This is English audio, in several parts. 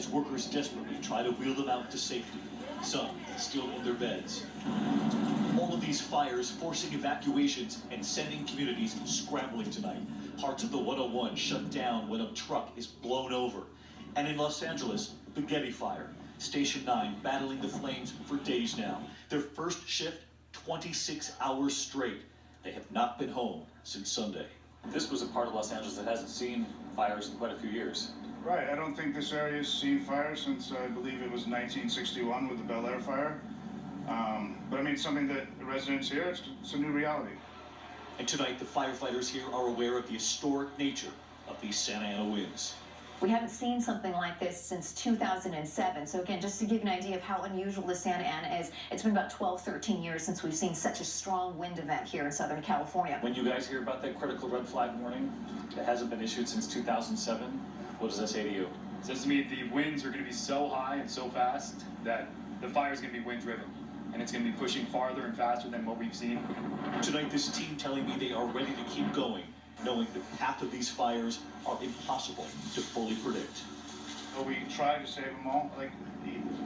as workers desperately try to wheel them out to safety, some still in their beds. All of these fires forcing evacuations and sending communities scrambling tonight. Parts of the 101 shut down when a truck is blown over. And in Los Angeles, the Getty Fire. Station 9 battling the flames for days now. Their first shift, 26 hours straight. They have not been home since Sunday. This was a part of Los Angeles that hasn't seen fires in quite a few years. Right, I don't think this area has seen fire since I believe it was 1961 with the Bel Air fire. But I mean, something that the residents here, it's a new reality. And tonight, the firefighters here are aware of the historic nature of these Santa Ana winds. We haven't seen something like this since 2007. So again, just to give you an idea of how unusual the Santa Ana is, it's been about 12, 13 years since we've seen such a strong wind event here in Southern California. When you guys hear about that critical red flag warning that hasn't been issued since 2007, what does that say to you? It says to me the winds are going to be so high and so fast that the fire is going to be wind driven. And it's going to be pushing farther and faster than what we've seen. Tonight, this team telling me they are ready to keep going, knowing the path of these fires are impossible to fully predict. So we try to save them all. Like,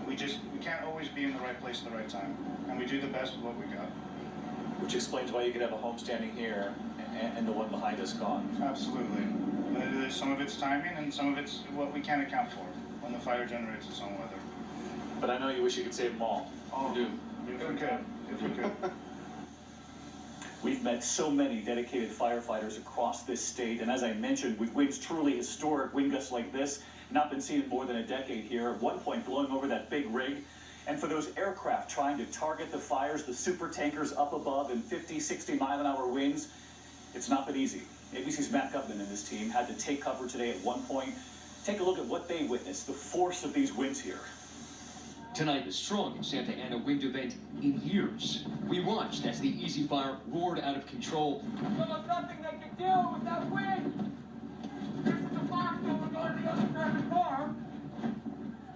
we can't always be in the right place at the right time. And we do the best with what we got. Which explains why you could have a home standing here and the one behind us gone. Absolutely. Some of it's timing and some of it's what we can't account for when the fire generates its own weather. But I know you wish you could save them all. Oh, You do. If we could. If we could. We've met so many dedicated firefighters across this state, and as I mentioned, with winds truly historic, wind gusts like this, not been seen in more than a decade here, at one point blowing over that big rig. And for those aircraft trying to target the fires, the super tankers up above in 50, 60 mile-an-hour winds, it's not been easy. ABC's Matt Gutman and his team had to take cover today at one point. Take a look at what they witnessed, the force of these winds here. Tonight, the strongest Santa Ana wind event in years. We watched as the Easy Fire roared out of control. There was nothing they could do with that wind. This is the box over going to the other side of the farm.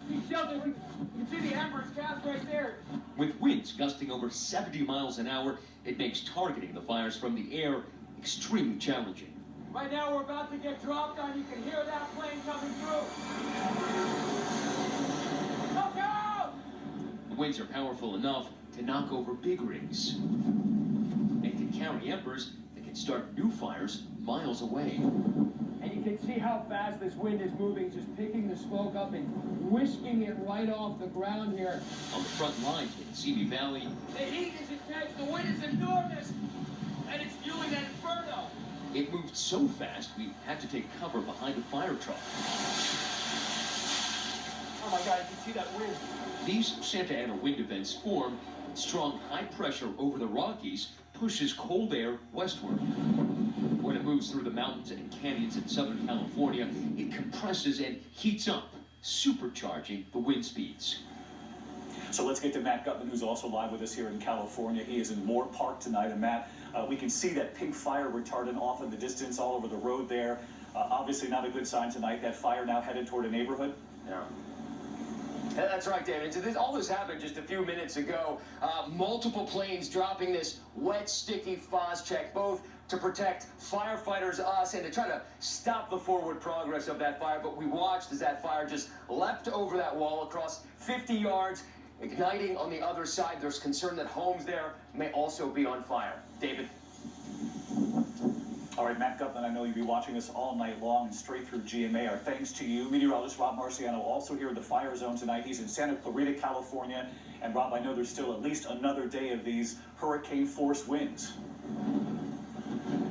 See shelter, you can see the embers cast right there. With winds gusting over 70 miles an hour, it makes targeting the fires from the air extremely challenging. Right now, we're about to get dropped on. You can hear that plane coming through. Look out! The winds are powerful enough to knock over big rigs and can carry embers that can start new fires miles away. And you can see how fast this wind is moving, just picking the smoke up and whisking it right off the ground here. On the front lines in Simi Valley, The heat is intense, the wind is enormous, and it's fueling that inferno. it moved so fast we had to take cover behind a fire truck. Oh my God, you can see that wind. These Santa Ana wind events form when strong high pressure over the Rockies pushes cold air westward. When it moves through the mountains and canyons in Southern California, it compresses and heats up, supercharging the wind speeds. So let's get to Matt Gutman, who's also live with us here in California. He is in Moore Park tonight. And Matt, we can see that pink fire retardant off in the distance all over the road there. Obviously not a good sign tonight. That fire now headed toward a neighborhood. Yeah. That's right, David. So all this happened just a few minutes ago. Multiple planes dropping this wet, sticky Phos-Chek, both to protect firefighters, us, and to try to stop the forward progress of that fire. But we watched as that fire just leapt over that wall across 50 yards, igniting on the other side. There's concern that homes there may also be on fire. David? All right, Matt Gutman, I know you'll be watching us all night long and straight through GMA. Our thanks to you. Meteorologist Rob Marciano also here in the fire zone tonight. He's in Santa Clarita, California. And Rob, I know there's still at least another day of these hurricane-force winds.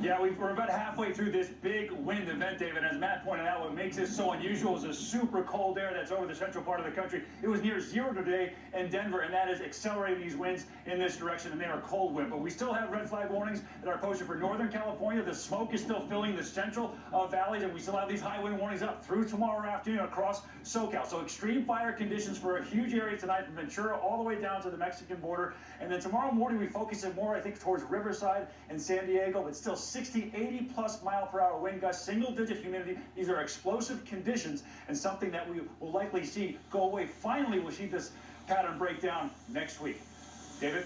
Yeah, we're about halfway through this big wind event, David. As Matt pointed out, what makes this so unusual is a super cold air that's over the central part of the country. It was near zero today in Denver, and that is accelerating these winds in this direction, and they are cold wind. But we still have red flag warnings that are posted for Northern California. The smoke is still filling the central valleys, and we still have these high wind warnings up through tomorrow afternoon across SoCal. So extreme fire conditions for a huge area tonight from Ventura all the way down to the Mexican border. And then tomorrow morning, we focus it more, I think, towards Riverside and San Diego, but still 60, 80 plus mile per hour wind gusts, single digit humidity. These are explosive conditions and something that we will likely see go away. Finally, we'll see this pattern break down next week. David?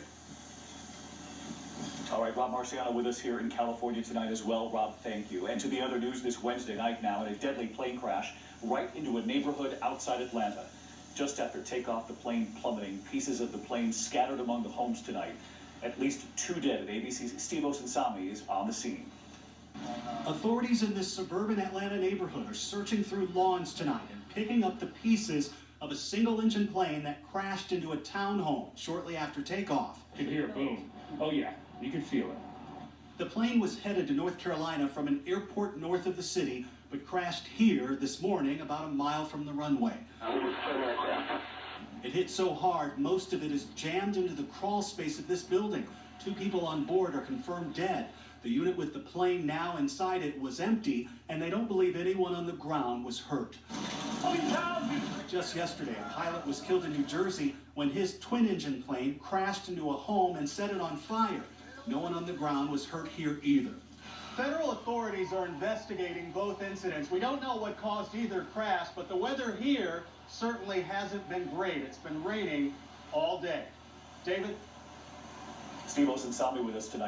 All right, Rob Marciano with us here in California tonight as well. Rob, thank you. And to the other news this Wednesday night now, in a deadly plane crash right into a neighborhood outside Atlanta. Just after takeoff, the plane plummeting, pieces of the plane scattered among the homes tonight. At least 2 dead, and ABC's Steve Osunsami is on the scene. Authorities in this suburban Atlanta neighborhood are searching through lawns tonight and picking up the pieces of a single-engine plane that crashed into a townhome shortly after takeoff. You can hear a boom. Oh yeah, you can feel it. The plane was headed to North Carolina from an airport north of the city, but crashed here this morning about a mile from the runway. It hit so hard, most of it is jammed into the crawl space of this building. 2 people on board are confirmed dead. The unit with the plane now inside it was empty, and they don't believe anyone on the ground was hurt. Just yesterday, a pilot was killed in New Jersey when his twin-engine plane crashed into a home and set it on fire. No one on the ground was hurt here either. Federal authorities are investigating both incidents. We don't know what caused either crash, but the weather here certainly hasn't been great. It's been raining all day. David? Steve Osunsami with us tonight.